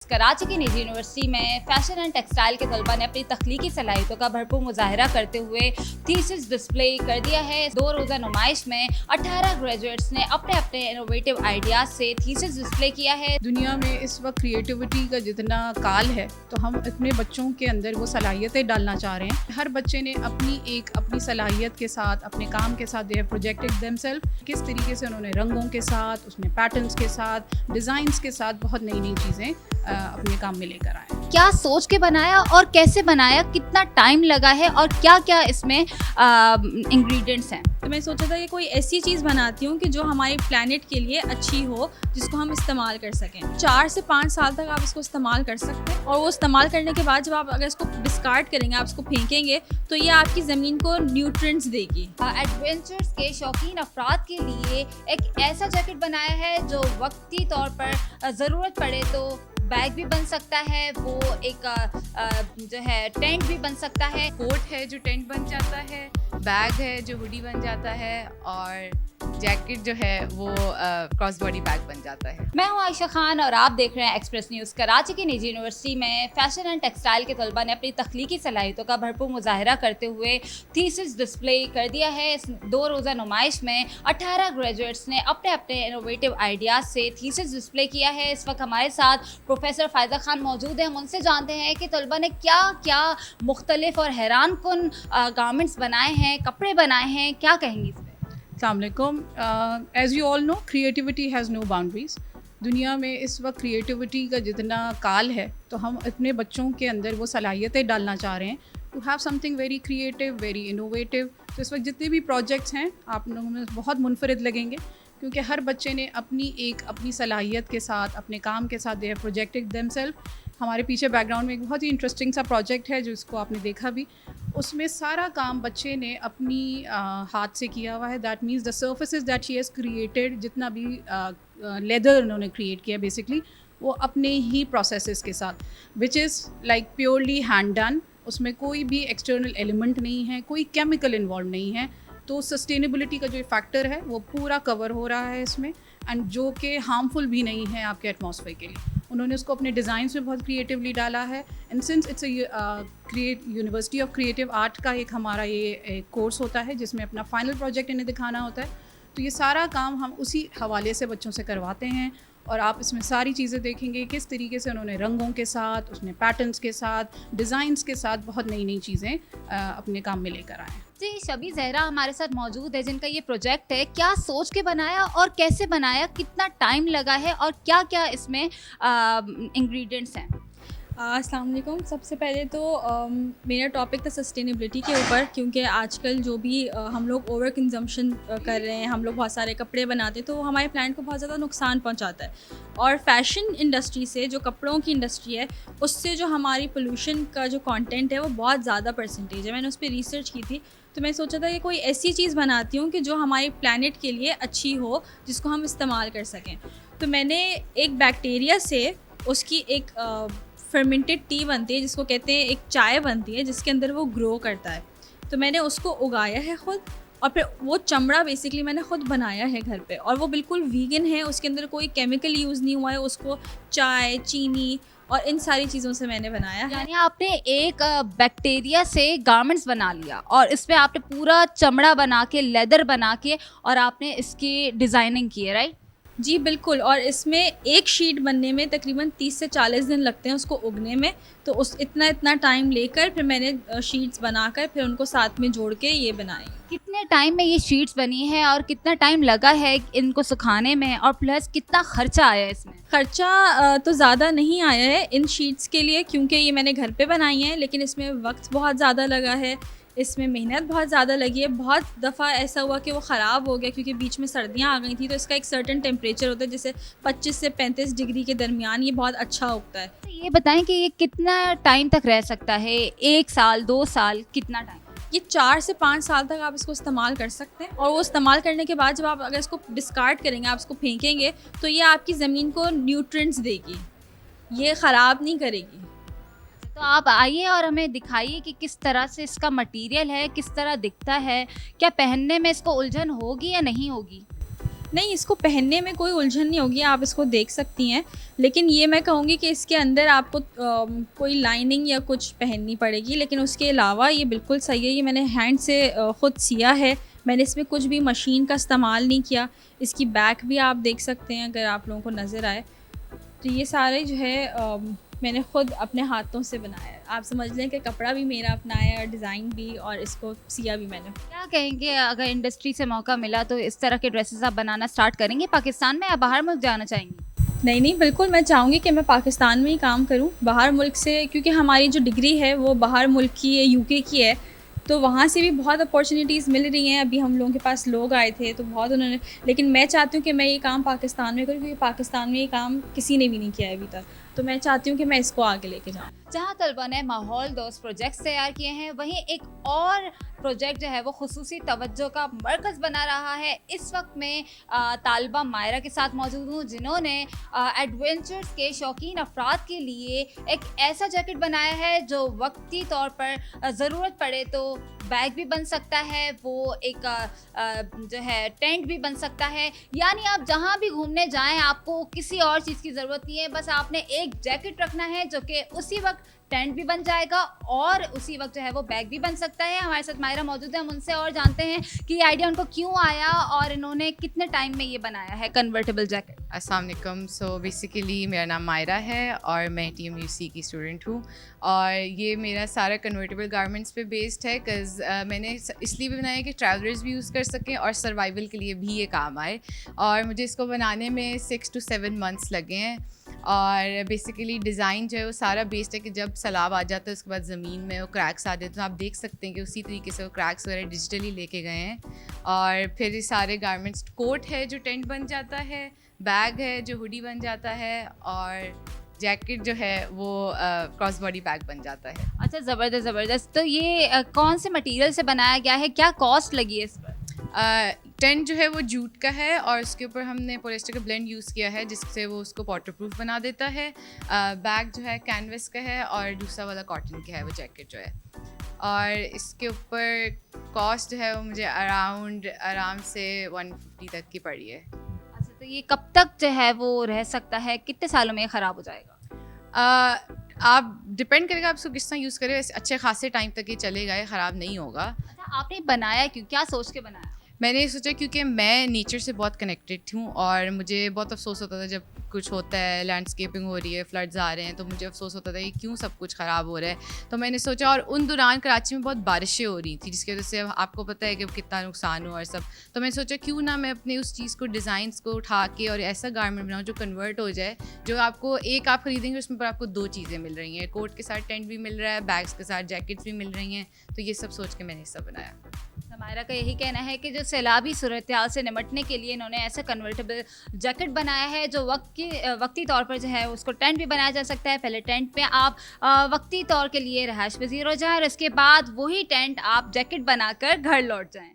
कराची की निजी यूनिवर्सिटी में फैशन एंड टेक्सटाइल के तलबा ने अपनी तख्लीकी सलाहियतों का भरपूर मुजाहरा करते हुए थीसिस डिस्प्ले कर दिया है। 2 रोज़ा नुमाइश में 18 ग्रेजुएट्स ने अपने अपने इनोवेटिव आइडियाज़ से थीसिस डिस्प्ले किया है। दुनिया में इस वक्त क्रिएटिविटी का जितना काल है, तो हम अपने बच्चों के अंदर वो सलाहियतें डालना चाह रहे हैं। हर बच्चे ने अपनी सलाहियत के साथ, अपने काम के साथ दे हैव प्रोजेक्टेड देमसेल्फ। किस तरीके से उन्होंने रंगों के साथ, उसमें पैटर्न्स के साथ, डिज़ाइंस के साथ बहुत नई नई चीज़ें अपने काम में लेकर आए। क्या सोच के बनाया और कैसे बनाया, कितना टाइम लगा है और क्या क्या इसमें इंग्रेडिएंट्स हैं। तो मैं सोचा था कि कोई ऐसी चीज़ बनाती हूँ कि जो हमारे प्लैनेट के लिए अच्छी हो, जिसको हम इस्तेमाल कर सकें। 4 से 5 साल तक आप इसको इस्तेमाल कर सकते हैं, और वो इस्तेमाल करने के बाद जब आप अगर इसको डिस्कार्ड करेंगे, आप इसको फेंकेंगे, तो ये आपकी ज़मीन को न्यूट्रिएंट्स देगी। एडवेंचर्स के शौकीन अफराद के लिए एक ऐसा जैकेट बनाया है जो वक्ती तौर पर ज़रूरत पड़े तो बैग भी बन सकता है, वो एक जो है टेंट भी बन सकता है। कोट है जो टेंट बन जाता है, बैग है जो हुडी बन जाता है, और जैकेट जो है वो क्रॉस बॉडी बैग बन जाता है। मैं हूं आयशा खान और आप देख रहे हैं एक्सप्रेस न्यूज़। कराची की निजी यूनिवर्सिटी में फैशन एंड टेक्सटाइल के तलबा ने अपनी तख्लीकी सलाहियतों का भरपूर मुजाहरा करते हुए थीसिस डिस्प्ले कर दिया है। इस 2 रोज़ा नुमाइश में 18 ग्रेजुएट्स ने अपने अपने इनोवेटिव आइडियाज़ से थीसिस डिस्प्ले किया है। इस वक्त हमारे साथ प्रोफेसर फ़ायज़ा खान मौजूद हैं। हम उनसे जानते हैं कि तलबा ने क्या क्या मुख्तलिफ और हैरान कुन गारमेंट्स बनाए हैं, कपड़े बनाए हैं, क्या कहेंगी इस पर? अस्सलामुअलैकुम। As you all know, creativity has no boundaries. दुनिया में इस वक्त क्रिएटिविटी का जितना काल है, तो हम अपने बच्चों के अंदर वो सलाहियतें डालना चाह रहे हैं to have something very creative, very innovative. तो इस वक्त जितने भी प्रोजेक्ट्स हैं, आप लोगों में बहुत मुनफरिद लगेंगे, क्योंकि हर बच्चे ने अपनी सलाहियत के साथ, अपने काम के साथ दे हैव प्रोजेक्टेड देमसेल्फ। हमारे पीछे बैकग्राउंड में एक बहुत ही इंटरेस्टिंग सा प्रोजेक्ट है जिसको आपने देखा भी। उसमें सारा काम बच्चे ने अपनी हाथ से किया हुआ है। That means the surfaces that she has created, जितना भी लेदर उन्होंने क्रिएट किया बेसिकली, वो अपने ही प्रोसेसेस के साथ, which is like purely hand done. उसमें कोई भी एक्सटर्नल एलिमेंट नहीं है, कोई केमिकल इन्वॉल्व नहीं है। तो सस्टेनेबिलिटी का जो फैक्टर है वो पूरा कवर हो रहा है इसमें, एंड जो कि हार्मफुल भी नहीं है आपके एटमॉस्फेयर के लिए। उन्होंने उसको अपने डिज़ाइंस में बहुत क्रिएटिवली डाला है। And since it's university of creative art का एक हमारा ये कोर्स होता है जिसमें अपना फाइनल प्रोजेक्ट इन्हें दिखाना होता है, तो ये सारा काम हम उसी हवाले से बच्चों से करवाते हैं। और आप इसमें सारी चीज़ें देखेंगे किस तरीके से उन्होंने रंगों के साथ, उसमें पैटर्न्स के साथ, डिज़ाइंस के साथ बहुत नई नई चीज़ें अपने काम में लेकर आए हैं। जी, शबी ज़हरा हमारे साथ मौजूद है जिनका ये प्रोजेक्ट है। क्या सोच के बनाया और कैसे बनाया, कितना टाइम लगा है और क्या क्या इसमें इंग्रेडिएंट्स हैं? अस्सलाम वालेकुम। सबसे पहले तो मेरा टॉपिक था सस्टेनेबिलिटी के ऊपर, क्योंकि आजकल जो भी हम लोग ओवर कंजम्पशन कर रहे हैं, हम लोग बहुत सारे कपड़े बनाते हैं, तो वो हमारे प्लानेट को बहुत ज़्यादा नुकसान पहुंचाता है। और फैशन इंडस्ट्री से, जो कपड़ों की इंडस्ट्री है, उससे जो हमारी पोल्यूशन का जो कंटेंट है वो बहुत ज़्यादा परसेंटेज है। मैंने उस पर रिसर्च की थी, तो मैं सोचा था कि कोई ऐसी चीज़ बनाती हूँ कि जो हमारे प्लानेट के लिए अच्छी हो, जिसको हम इस्तेमाल कर सकें। तो मैंने एक बैक्टीरिया से उसकी एक फर्मेंटेड टी बनती है, जिसको कहते हैं, एक चाय बनती है जिसके अंदर वो ग्रो करता है। तो मैंने उसको उगाया है ख़ुद, और फिर वो चमड़ा बेसिकली मैंने ख़ुद बनाया है घर पे, और वो बिल्कुल वीगन है। उसके अंदर कोई केमिकल यूज़ नहीं हुआ है। उसको चाय, चीनी और इन सारी चीज़ों से मैंने बनाया है। यानी आपने एक बैक्टीरिया से गारमेंट्स बना लिया और इसमें आपने पूरा चमड़ा बना के, लेदर बना के, और आपने इसकी डिज़ाइनिंग की है, राइट? जी बिल्कुल। और इसमें एक शीट बनने में तकरीबन 30 से 40 दिन लगते हैं उसको उगने में। तो उस इतना टाइम लेकर फिर मैंने शीट्स बनाकर फिर उनको साथ में जोड़ के ये बनाई। कितने टाइम में ये शीट्स बनी है और कितना टाइम लगा है इनको सुखाने में, और प्लस कितना खर्चा आया है इसमें? खर्चा तो ज़्यादा नहीं आया है इन शीट्स के लिए, क्योंकि ये मैंने घर पे बनाई हैं, लेकिन इसमें वक्त बहुत ज़्यादा लगा है, इसमें मेहनत बहुत ज़्यादा लगी है। बहुत दफ़ा ऐसा हुआ कि वो ख़राब हो गया, क्योंकि बीच में सर्दियाँ आ गई थी, तो इसका एक सर्टेन टेम्परेचर होता है, जैसे 25 से 35 डिग्री के दरमियान ये बहुत अच्छा उगता है। तो ये बताएं कि ये कितना टाइम तक रह सकता है? 1 साल, 2 साल, कितना टाइम? ये 4 से 5 साल तक आप इसको इस्तेमाल कर सकते हैं, और वो इस्तेमाल करने के बाद जब आप अगर इसको डिस्कार्ड करेंगे, आप इसको फेंकेंगे, तो ये आपकी ज़मीन को न्यूट्रिएंट्स देगी, ये ख़राब नहीं करेगी। तो आप आइए और हमें दिखाइए कि किस तरह से इसका मटेरियल है, किस तरह दिखता है, क्या पहनने में इसको उलझन होगी या नहीं होगी? नहीं, इसको पहनने में कोई उलझन नहीं होगी, आप इसको देख सकती हैं। लेकिन ये मैं कहूँगी कि इसके अंदर आपको कोई लाइनिंग या कुछ पहननी पड़ेगी, लेकिन उसके अलावा ये बिल्कुल सही है। ये मैंने हैंड से ख़ुद सिया है, मैंने इसमें कुछ भी मशीन का इस्तेमाल नहीं किया। इसकी बैक भी आप देख सकते हैं अगर आप लोगों को नज़र आए। तो ये सारे जो है मैंने ख़ुद अपने हाथों से बनाया है। आप समझ लें कि कपड़ा भी मेरा अपना है और डिज़ाइन भी, और इसको सिया भी मैंने। क्या कहेंगे, अगर इंडस्ट्री से मौका मिला तो इस तरह के ड्रेसेस आप बनाना स्टार्ट करेंगे पाकिस्तान में, या बाहर मुल्क जाना चाहेंगी? नहीं नहीं, बिल्कुल मैं चाहूँगी कि मैं पाकिस्तान में ही काम करूँ, बाहर मुल्क से, क्योंकि हमारी जो डिग्री है वो बाहर मुल्क की है, यूके की है, तो वहाँ से भी बहुत अपॉर्चुनिटीज़ मिल रही हैं। अभी हम लोगों के पास लोग आए थे तो बहुत उन्होंने, लेकिन मैं चाहती हूँ कि मैं ये काम पाकिस्तान में करूँ, क्योंकि पाकिस्तान में ये काम किसी ने भी नहीं किया है अभी तक, तो मैं चाहती हूँ कि मैं इसको आगे लेके जाऊँ। जहाँ तलबा ने माहौल दोस्त प्रोजेक्ट्स तैयार किए हैं, वहीं एक और प्रोजेक्ट जो है वो खुसूसी तवज्जो का मरकज़ बना रहा है। इस वक्त मैं तालिबा मायरा के साथ मौजूद हूँ, जिन्होंने एडवेंचर्स के शौकीन अफराद के लिए एक ऐसा जैकेट बनाया है जो वक्ती तौर पर ज़रूरत पड़े तो बैग भी बन सकता है, वो एक जो है टेंट भी बन सकता है। यानी आप जहाँ भी घूमने जाएं, आपको किसी और चीज़ की ज़रूरत नहीं है, बस आपने एक जैकेट रखना है जो कि उसी वक्त टेंट भी बन जाएगा और उसी वक्त जो है वो बैग भी बन सकता है। हमारे साथ मायरा मौजूद है, हम उनसे और जानते हैं कि ये आइडिया उनको क्यों आया और इन्होंने कितने टाइम में ये बनाया है कन्वर्टेबल जैकेट। अस्सलाम वालेकुम। सो बेसिकली मेरा नाम मायरा है और मैं TMUC की स्टूडेंट हूँ, और ये मेरा सारा कन्वर्टेबल गारमेंट्स पे बेस्ड है, बिकॉज़ मैंने इसलिए भी बनाया कि ट्रैवलर्स भी यूज़ कर सकें और सर्वाइवल के लिए भी ये काम आए। और मुझे इसको बनाने में 6 to 7 मंथ्स लगे हैं। और बेसिकली डिज़ाइन जो है वो सारा बेस्ड है कि जब सैलाब आ जाता है उसके बाद ज़मीन में वो क्रैक्स आ जाते हैं, तो आप देख सकते हैं कि उसी तरीके से वो क्रैक्स वगैरह डिजिटली लेके गए हैं। और फिर ये सारे गारमेंट्स, कोट है जो टेंट बन जाता है, बैग है जो हुडी बन जाता है, और जैकेट जो है वो क्रॉस बॉडी बैग बन जाता है। अच्छा, ज़बरदस्त ज़बरदस्त। तो ये कौन से मटेरियल से बनाया गया है, क्या कॉस्ट लगी है इस पर? टेंट जो है वो जूट का है और उसके ऊपर हमने पॉलिस्टर का ब्लेंड यूज़ किया है जिससे वो उसको वाटरप्रूफ बना देता है। बैग जो है कैनवस का है और दूसरा वाला कॉटन का है वो जैकेट जो है। और इसके ऊपर कॉस्ट जो है वो मुझे आराम से 150 तक की पड़ी है। अच्छा, तो ये कब तक जो है वो रह सकता है, कितने सालों में ये ख़राब हो जाएगा? आप डिपेंड करेगा आप इसको किस तरह यूज़ करें, अच्छे खासे टाइम तक ये चलेगा, ये ख़राब नहीं होगा। अच्छा, आपने बनाया क्यों, क्या सोच के बनाया? मैंने सोचा क्योंकि मैं नेचर से बहुत कनेक्टेड हूँ और मुझे बहुत अफसोस होता था जब कुछ होता है, लैंडस्केपिंग हो रही है, फ्लड्स आ रहे हैं, तो मुझे अफसोस होता था कि क्यों सब कुछ ख़राब हो रहा है। तो मैंने सोचा, और उन दौरान कराची में बहुत बारिशें हो रही थी जिसकी वजह से आपको पता है कि कितना नुकसान हुआ और सब। तो मैंने सोचा क्यों ना मैं अपने उस चीज़ को, डिज़ाइंस को उठा के और ऐसा गारमेंट बनाऊँ जो कन्वर्ट हो जाए, जो आपको एक आप ख़रीदेंगे उसमें पर आपको 2 चीज़ें मिल रही हैं, कोट के साथ टेंट भी मिल रहा है, बैग्स के साथ जैकेट्स भी मिल रही हैं। तो ये सब सोच के मैंने सब बनाया। मायरा का यही कहना है कि जो सैलाबी सूरत हाल से निपटने के लिए इन्होंने ऐसा कन्वर्टेबल जैकेट बनाया है जो वक्ती तौर पर जो है उसको टेंट भी बनाया जा सकता है। पहले टेंट पे आप वक्ती तौर के लिए रहायश पजीर हो जाएं और इसके बाद वही टेंट आप जैकेट बनाकर घर लौट जाएं।